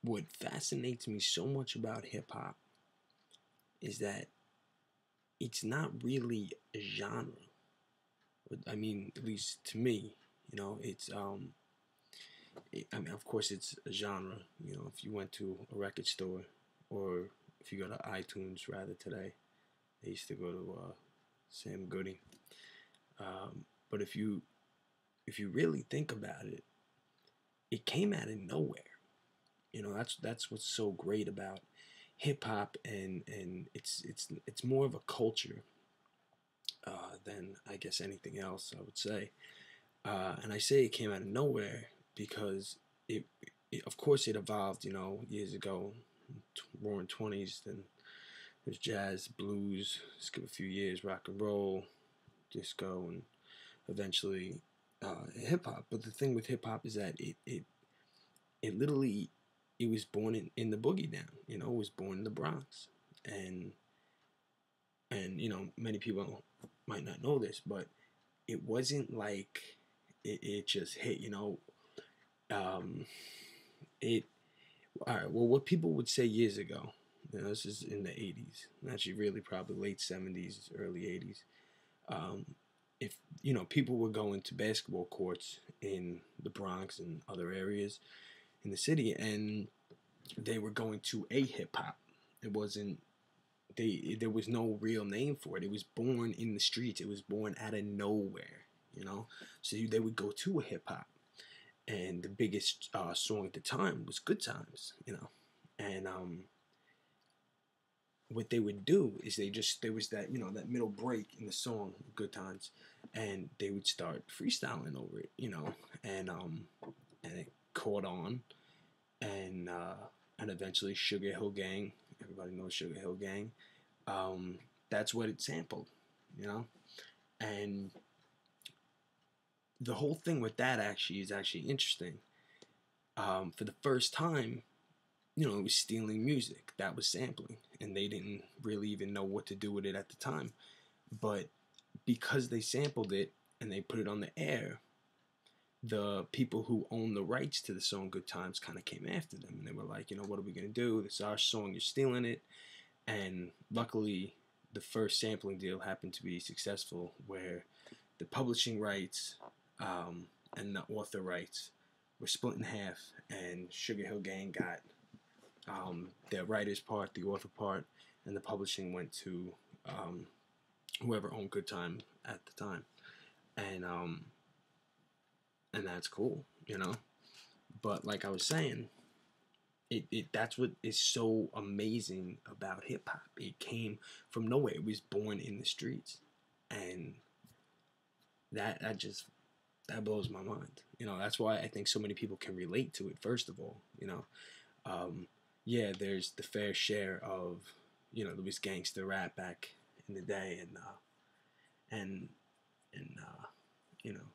what fascinates me so much about hip hop is that it's not really a genre. I mean, at least to me, I mean, of course, it's a genre. If you went to a record store, or if you go to iTunes rather today, I used to go to Sam Goody. But if you really think about it, it came out of nowhere. That's what's so great about hip hop, and it's more of a culture than I guess anything else. I would say, and I say it came out of nowhere because of course, it evolved. Years ago, roaring 20s. Then there's jazz, blues. Skip a few years, rock and roll, disco, and eventually hip hop. But the thing with hip hop is that it literally it was born in the boogie down. It was born in the Bronx, and many people might not know this, but it wasn't like it just hit. Um, it All right. Well, what people would say years ago. This is in the 80s, actually, really probably late 70s, early 80s. Um, if people were going to basketball courts in the Bronx and other areas in the city, and they were going to a hip hop. It wasn't there was no real name for it. It was born in the streets. It was born out of nowhere. So they would go to a hip hop, and the biggest song at the time was "Good Times," and what they would do is there was that middle break in the song "Good Times," and they would start freestyling over it, and it caught on, and eventually Sugar Hill Gang, everybody knows Sugar Hill Gang, that's what it sampled, you know, and the whole thing with that is actually interesting. For the first time, it was stealing music that was sampling, and they didn't really even know what to do with it at the time. But because they sampled it and they put it on the air, the people who own the rights to the song "Good Times" kind of came after them, and they were like, what are we gonna do? This is our song, you're stealing it. And luckily, the first sampling deal happened to be successful, where the publishing rights and the author rights were split in half, and Sugar Hill Gang got the writer's part, the author part, and the publishing went to whoever owned Good Time at the time, and that's cool. But like I was saying, that's what is so amazing about hip hop. It came from nowhere. It was born in the streets, and that blows my mind. That's why I think so many people can relate to it. First of all, yeah, there's the fair share of, there was gangster rap back in the day, and you know,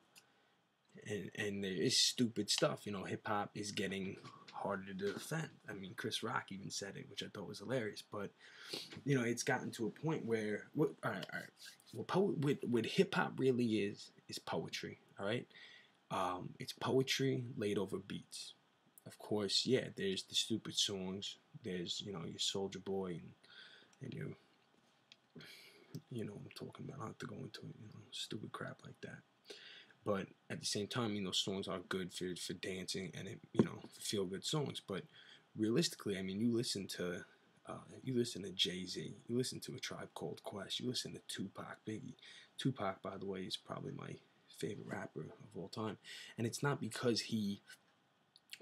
and there is stupid stuff. Hip hop is getting harder to defend. I mean, Chris Rock even said it, which I thought was hilarious. But it's gotten to a point where all right. What hip hop really is poetry. All right, it's poetry laid over beats. Of course, yeah. There's the stupid songs. There's your Soldier Boy and your what I'm talking about. I don't have to go into it. Stupid crap like that. But at the same time, songs are good for dancing and feel good songs. But realistically, I mean, you listen to Jay-Z, you listen to A Tribe Called Quest, you listen to Tupac, Biggie. Tupac, by the way, is probably my favorite rapper of all time, and it's not because he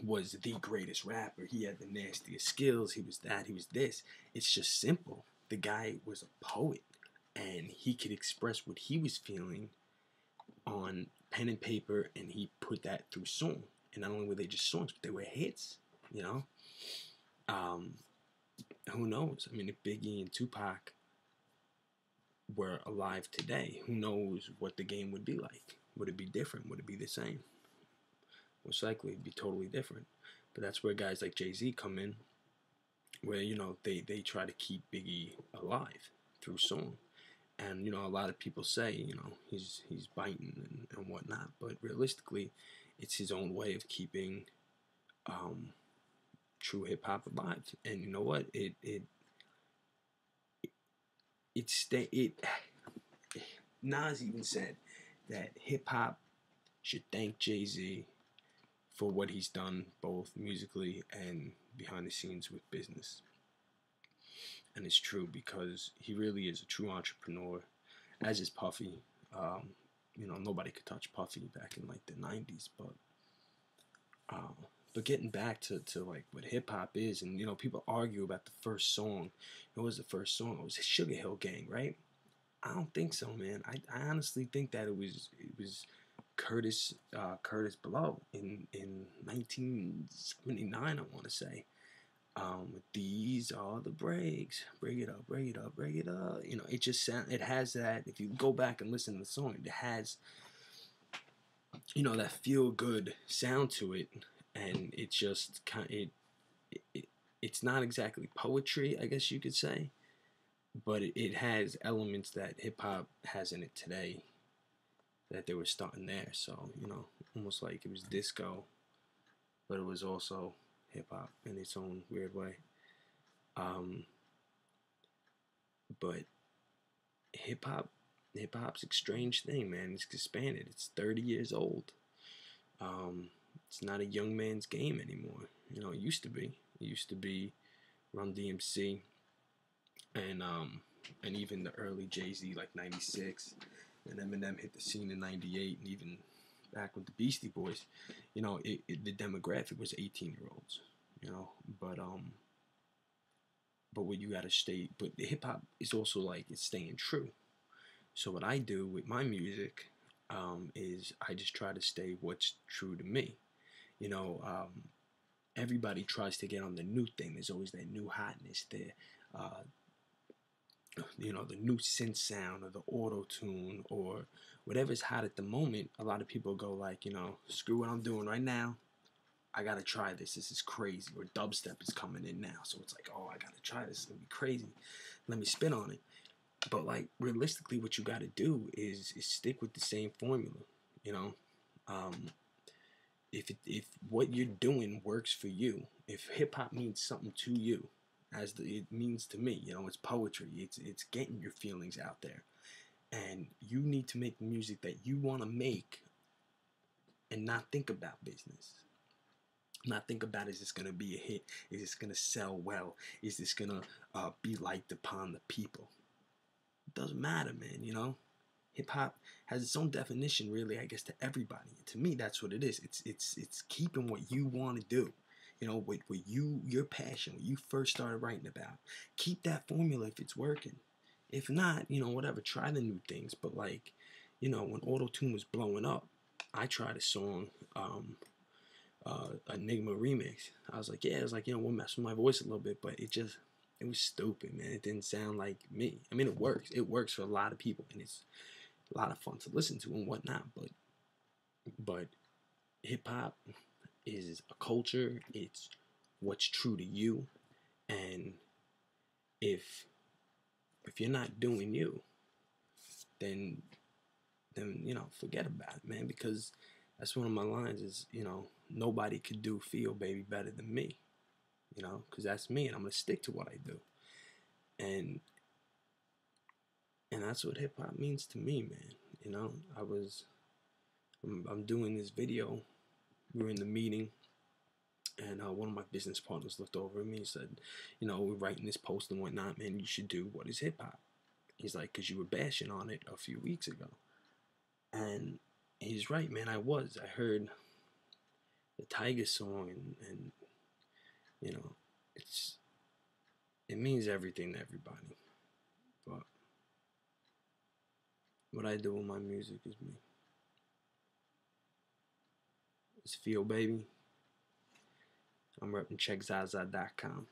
was the greatest rapper. He had the nastiest skills. He was that. He was this. It's just simple. The guy was a poet, and he could express what he was feeling on pen and paper, and he put that through song. And not only were they just songs, but they were hits. Who knows? I mean, if Biggie and Tupac were alive today, who knows what the game would be like? Would it be different? Would it be the same? Most likely it'd be totally different. But that's where guys like Jay-Z come in, where they try to keep Biggie alive through song. And a lot of people say he's biting and whatnot, but realistically, it's his own way of keeping true hip hop alive. And you know what? It Nas even said that hip hop should thank Jay-Z for what he's done both musically and behind the scenes with business. And it's true because he really is a true entrepreneur, as is Puffy. Um, nobody could touch Puffy back in like the 90s, uh, but getting back to like what hip hop is, and people argue about the first song. What was the first song? It was Sugar Hill Gang, right? I don't think so, man. I honestly think that it was Curtis Blow in 1979, I want to say. These are the breaks. Break it up, break it up, break it up. It just it has that. If you go back and listen to the song, it has that feel good sound to it, and it just it's not exactly poetry, I guess you could say, but it has elements that hip hop has in it today that they were starting there. So almost like it was disco, but it was also hip hop in its own weird way. But hip hop's a strange thing, man. It's expanded. It's 30 years old. It's not a young man's game anymore. It used to be. It used to be Run DMC and even the early Jay-Z, like 96, and Eminem hit the scene in 98, and even back with the Beastie Boys, the demographic was 18-year-olds, but what you gotta stay, but the hip hop is also like it's staying true. So what I do with my music is I just try to stay what's true to me. Everybody tries to get on the new thing. There's always that new hotness there. The new synth sound or the auto tune or whatever's hot at the moment. A lot of people go like, screw what I'm doing right now. I gotta try this. This is crazy. Or dubstep is coming in now, so it's like, oh, I gotta try this. It's gonna be crazy. Let me spin on it. But like realistically, what you gotta do is stick with the same formula. If what you're doing works for you, if hip hop means something to you, as it means to me, it's poetry. It's getting your feelings out there, and you need to make music that you want to make, and not think about business. Not think about, is this gonna be a hit? Is this gonna sell well? Is this gonna be liked upon the people? It doesn't matter, man. Hip hop has its own definition, really, I guess, to everybody. To me, that's what it is. It's keeping what you want to do. What your passion, what you first started writing about. Keep that formula if it's working. If not, whatever. Try the new things. But like, when auto tune was blowing up, I tried a song, Enigma remix. I was like, yeah, we'll mess with my voice a little bit, but it was stupid, man. It didn't sound like me. I mean, it works. It works for a lot of people, and it's a lot of fun to listen to and whatnot. But hip hop is a culture. It's what's true to you, and if you're not doing you, then forget about it, man. Because that's one of my lines is nobody could do FiO Baby better than me. Because that's me, and I'm gonna stick to what I do, and that's what hip hop means to me, man. I'm doing this video. We were in the meeting, and one of my business partners looked over at me and said, we're writing this post and whatnot, man. You should do what is hip hop. He's like, because you were bashing on it a few weeks ago, and he's right, man. I heard the Tiger song, and it means everything to everybody. But what I do with my music is me. It's FiO Baby. I'm repping check ZaZa.com.